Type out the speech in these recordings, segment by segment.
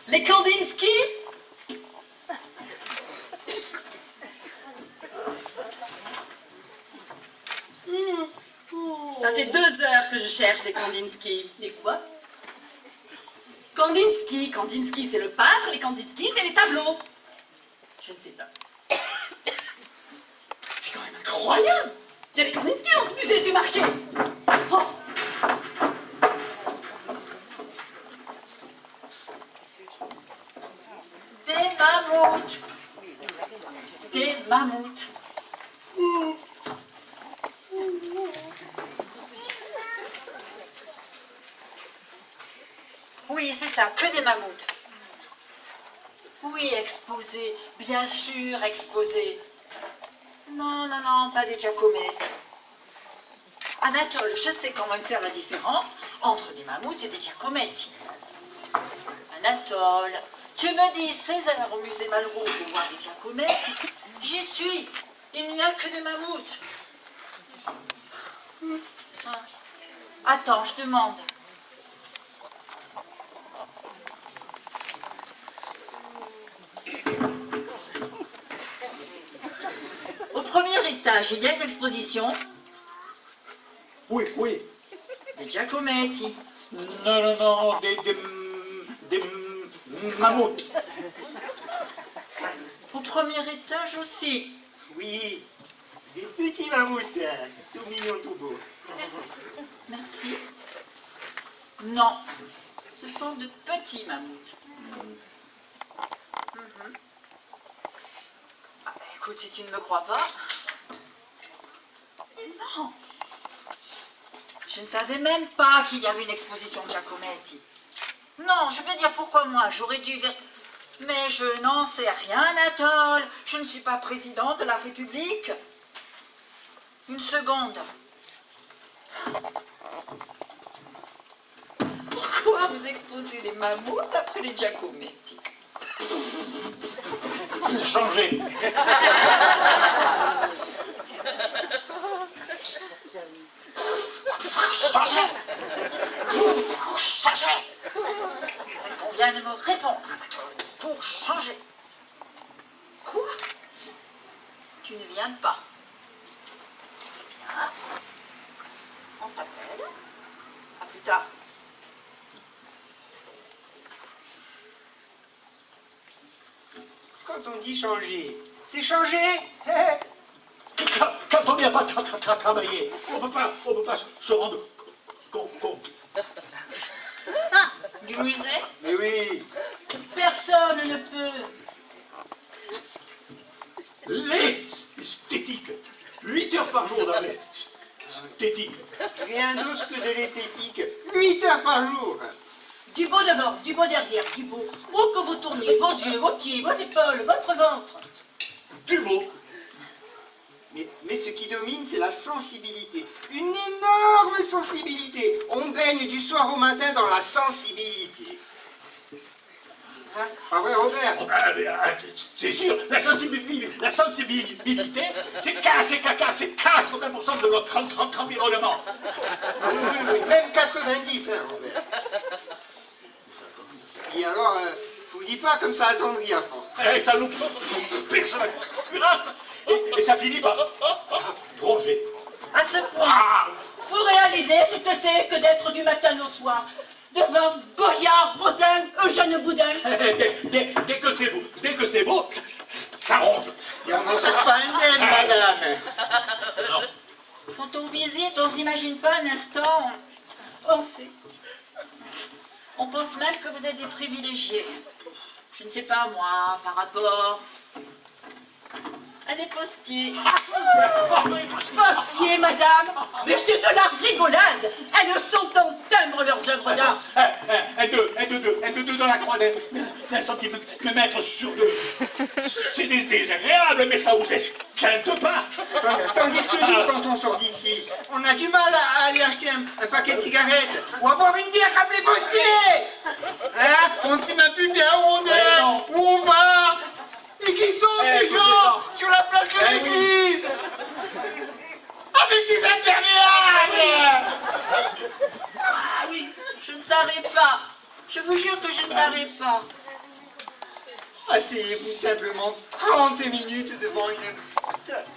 Les Kandinsky? Ça fait 2 heures que je cherche les Kandinsky. Les quoi? Kandinsky c'est le peintre, les Kandinsky c'est les tableaux. Je ne sais pas. C'est quand même incroyable! Il y a des Kandinsky dans ce musée, c'est marqué! Oh. Des mammouths! Des mammouths! Oui, c'est ça, que des mammouths. Oui, exposés, bien sûr, exposés. Non, non, non, pas des Giacometti. Anatole, je sais quand même faire la différence entre des mammouths et des Giacometti. Anatole, tu me dis 16 heures au musée Malraux pour voir des Giacometti. J'y suis. Il n'y a que des mammouths. Attends, je demande. Au premier étage, il y a une exposition. Oui, oui. Des Giacometti. Non, non, non, des mammouths. Au premier étage aussi. Oui, des petits mammouths, tout mignons, tout beaux. Merci. Non, ce sont de petits mammouths. Ah, écoute, si tu ne me crois pas... Non. Je ne savais même pas qu'il y avait une exposition de Giacometti. Non, je vais dire pourquoi moi, j'aurais dû... Mais je n'en sais rien, Anatole. Je ne suis pas président de la République. Une seconde. Pourquoi vous exposez les mammouths après les Giacometti? Changer. Changer. C'est ce qu'on vient de me répondre, Anatole. Pour changer. Quoi? Tu ne viens pas. Bien. On s'appelle. À plus tard. Quand on dit changer, c'est changer. Quand on vient pas travailler, on peut pas se rendre compte. Du musée? Mais oui, Personne ne peut. L'esthétique. 8 heures par jour dans l'esthétique. rien d'autre que de l'esthétique. 8 heures par jour. Du beau devant, du beau derrière, du beau. Où que vous tourniez, vos yeux, vos pieds, vos épaules, votre ventre. Du beau. Mais ce qui domine, c'est la sensibilité. Une énorme sensibilité. On baigne du soir au matin dans la sensibilité. Hein? Pas vrai, Robert? C'est sûr, la sensibilité, c'est 80% de notre environnement. Oui, même 90, hein, Robert. Et alors, je vous dis pas comme ça attendri à force. T'as loupé personne culasse et ça finit par ronger. À ce point, vous réalisez ce que c'est que d'être du matin au soir devant Goya, Rodin, Eugène Boudin. Dès que c'est beau, ça ronge. Et on n'en sort pas indemne, madame. Non. Quand on visite, on s'imagine pas un instant. On sait. On pense même que vous êtes des privilégiés. Je ne sais pas moi, par rapport à des postiers. Postiers, madame? Mais c'est de la rigolade. Elles sont en timbre, leurs œuvres d'art. Deux dans la croix d'un centimètre sur 2. C'est désagréable, mais ça vous esquinte pas. Tandis que nous, quand on sort d'ici, on a du mal à aller acheter un paquet de cigarettes ou à boire une bière comme les postiers. Hein? On ne sait même plus bien où on est, où on va. Et qui sont ces gens sur la place de l'église? Avec des imperméables. Ah oui, je ne savais pas. Je vous jure que je ne savais pas. Asseyez-vous simplement 30 minutes devant une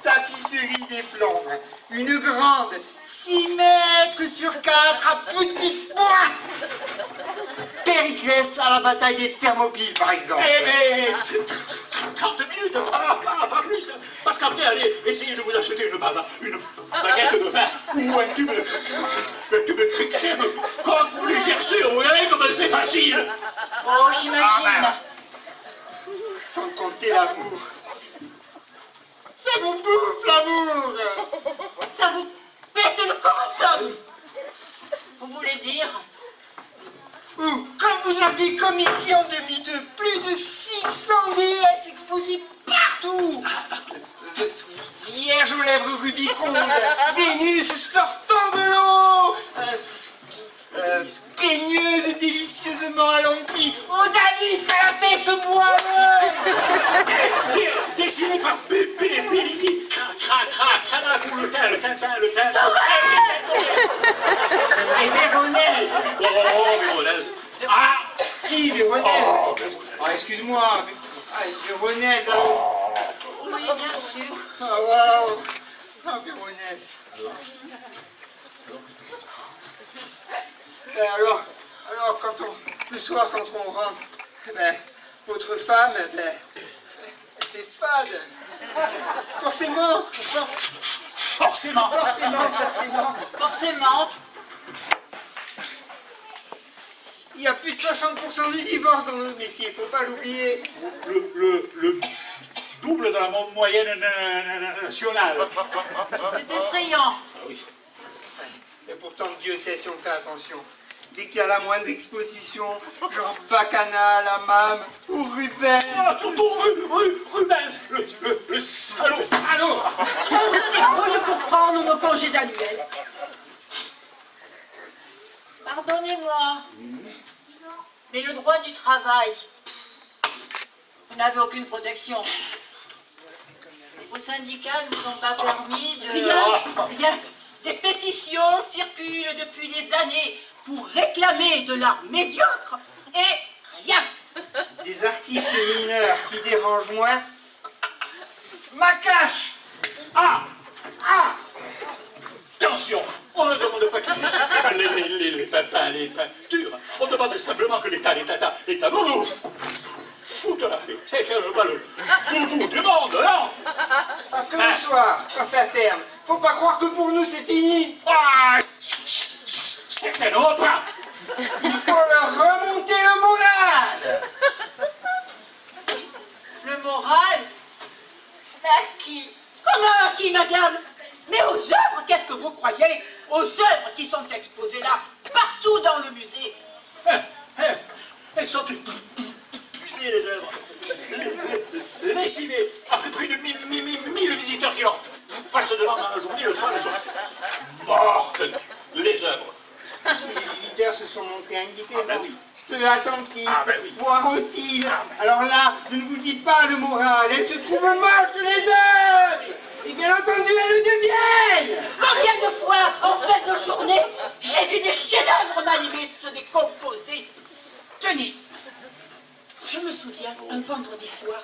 tapisserie des Flandres. Une grande, 6 mètres sur 4 à petits points. Périclès à la bataille des Thermopyles, par exemple. Mais 30 minutes, pas plus. Parce qu'après, allez, essayez de vous acheter une baguette de pain ou un tube de crème. Quand vous les cherchez, vous verrez comme c'est facile. Oh, j'imagine. Sans compter l'amour. Ça vous bouffe, l'amour. Ça vous pète le corps. Vous voulez dire? Ou quand vous avez commis en demi de plus de 600 déesses exposées partout. Vierge aux lèvres rubicondes, Vénus sortant de l'eau, baigneuse délicieusement alentie, odalisque à la fesse moelleuse. Dessiné par Pélini, Cranach ou le teint. Et Véronèse. Oh, Véronèse. Ah, Si, Véronèse. oh, Ah, excuse-moi. Ah, Véronèse, alors. Oui, bien sûr. Ah, waouh. Ah, Véronèse. Et alors, le soir, quand on rentre, votre femme, elle fait fade. Forcément. Forcément. Il y a plus de 60% du divorce dans notre métier, il faut pas l'oublier. le double de la moyenne nationale. C'est effrayant. Et pourtant, Dieu sait si on fait attention. Dès qu'il y a la moindre exposition, genre Bacchanal, Hammam ou Rubens. Ah, surtout Rubens, le salaud. Allô. On se débrouille pour prendre nos congés annuels. Pardonnez-moi. Mais le droit du travail, vous n'avez aucune protection. Vos syndicats ne vous ont pas permis de... Rien. Des pétitions circulent depuis des années pour réclamer de l'art médiocre et rien. Des artistes mineurs qui dérangent moins. Macache. Attention, on ne demande pas qu'ils les peintures. On demande simplement que l'État nous foute la paix. C'est que le bout du monde, non? Parce que le soir, quand ça ferme, faut pas croire que pour nous c'est fini. Ah, c'est un autre. Il faut leur remonter le moral. Le moral? À qui? Comment à qui, madame? Mais aux œuvres, qu'est-ce que vous croyez? Aux œuvres qui sont exposées là, partout dans le musée. Elles sont épuisées, les œuvres. Lessinées, après plus de 1000 visiteurs qui leur passent devant dans la journée, le soir, les autres. Mortes, les œuvres. Si les visiteurs se sont montrés indifférents, Ah ben oui. peu attentifs, Oui. voire hostiles, alors là, je ne vous dis pas le moral, elles se trouvent moches les œuvres. Et bien entendu, elles le deviennent. Combien de fois, en fin de journée, j'ai vu des chefs-d'œuvre manimistes se décomposer. Tenez, je me souviens, un vendredi soir,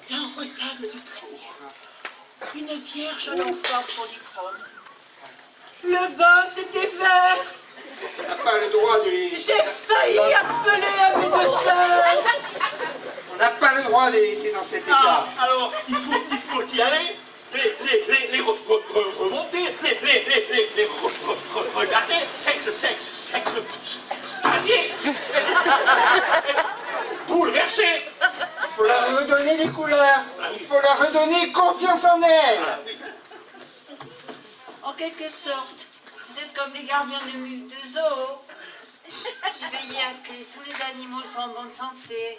d'un retable du 13e, une vierge à l'enfant polychrome. Le gomme s'était vert. On n'a pas le droit de les... J'ai failli appeler un médecin. On n'a pas le droit de les laisser dans cet état. Ah, alors, il faut y aller, les remonter, les regarder, sexe, stasier, bouleverser. Il faut leur redonner des couleurs. Il faut leur redonner confiance en elles. En quelque sorte, vous êtes comme les gardiens de zoo, qui veillent à ce que tous les animaux soient en bonne santé.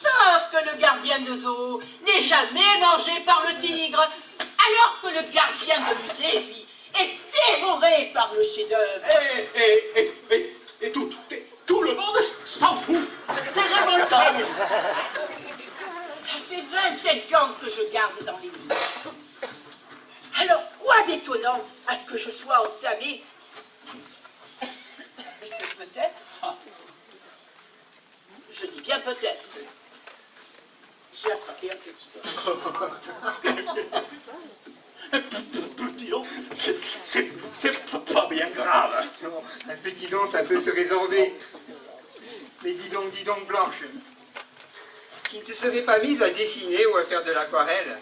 Sauf que le gardien de zoo n'est jamais mangé par le tigre, alors que le gardien de musée, lui, est dévoré par le chef-d'œuvre. Et tout le monde s'en fout. C'est révoltant. Ça fait 25 ans que je garde dans les musées. Alors quoi d'étonnant à ce que je sois entamé? Et que peut-être, je dis bien peut-être. J'ai attrapé un petit don. Petit don, c'est pas bien grave. Non, un petit don, ça peut se résorber. Mais dis donc, Blanche, tu ne te serais pas mise à dessiner ou à faire de l'aquarelle?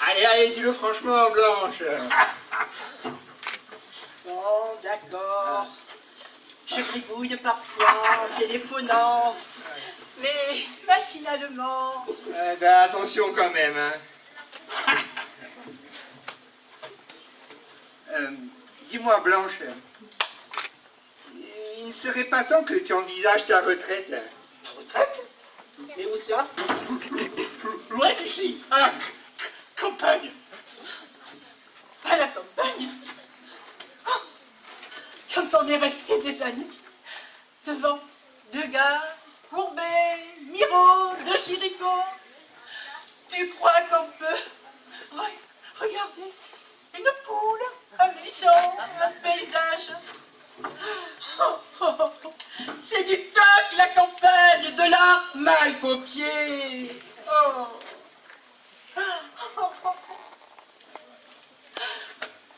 Allez, dis-le franchement, Blanche. Bon, d'accord. Je gribouille parfois en téléphonant, mais machinalement. Attention quand même. Hein. Dis-moi, Blanche, il ne serait pas temps que tu envisages ta retraite? Ma retraite? Mais où ça? Loin d'ici, à la campagne. À la campagne? Oh, quand on est resté des années devant Degas, Courbet, Miro, De Chirico, tu crois qu'on peut regarder une poule, un buisson, un paysage? C'est du toc, la campagne, de l'art mal copié. Oh.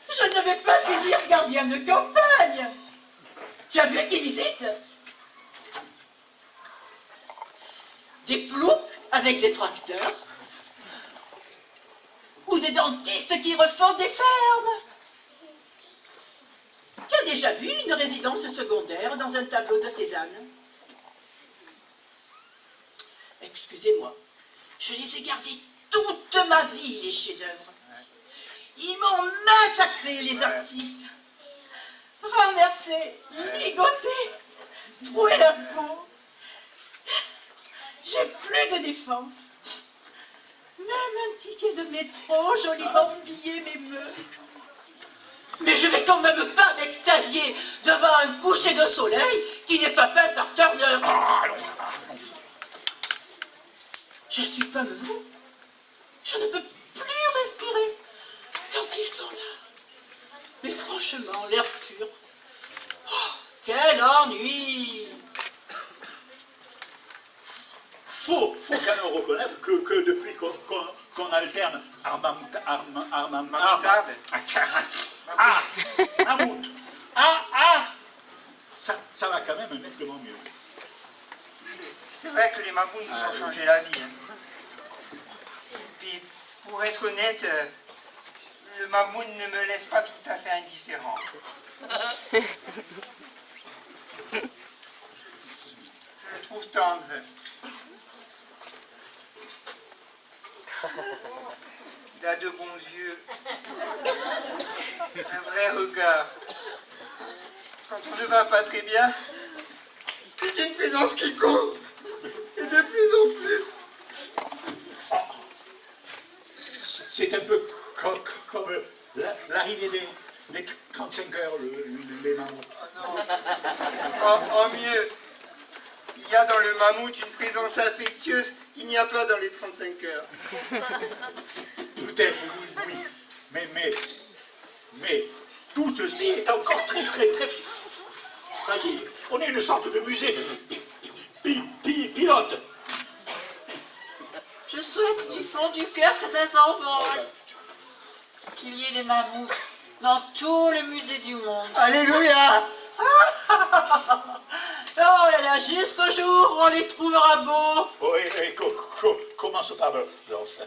Je ne vais pas finir gardien de campagne. Tu as vu qui visite? Des ploucs avec des tracteurs ou des dentistes qui refont des fermes. Tu as déjà vu une résidence secondaire dans un tableau de Cézanne? Excusez-moi, je les ai gardés toute ma vie, les chefs-d'œuvre. Ils m'ont massacré, les artistes. Renversé, ligoté, troué la peau. J'ai plus de défense. Même un ticket de métro joliment plié m'émeut. Mais je vais quand même pas m'extasier devant un coucher de soleil qui n'est pas peint par Turner. Je suis comme vous. Je ne peux plus respirer quand ils sont là. Mais franchement, l'air pur. Oh, quel ennui! Faut quand même reconnaître que depuis qu'on alterne Mammouth, ça va quand même nettement mieux. C'est vrai que les mammouths nous ont changé la vie. Hein. Puis, pour être honnête, le mammouth ne me laisse pas tout à fait indifférent. Je le trouve tendre. Il a de bons yeux. Un vrai regard. Quand on ne va pas très bien, c'est une présence qui compte. Et de plus en plus. C'est un peu comme l'arrivée des 35 heures, les mammouths. En mieux, il y a dans le mammouth une présence affectueuse qu'il n'y a pas dans les 35 heures. Peut-être, oui. Mais tout ceci est encore très fragile. On est une sorte de musée pilote. Je souhaite du fond du cœur que ça s'envole. Qu'il y ait des mammouths dans tout le musée du monde. Alléluia! Oh là là, jusqu'au jour où on les trouvera beaux. Oui, commence par Blanche.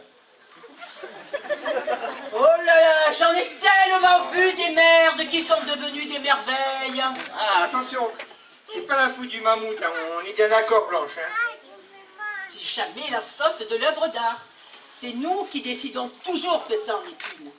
Oh là là, j'en ai tellement vu des merdes qui sont devenues des merveilles. Ah, attention, c'est pas la faute du mammouth, hein, on est bien d'accord, Blanche. Hein. C'est jamais la faute de l'œuvre d'art. C'est nous qui décidons toujours que ça en est une.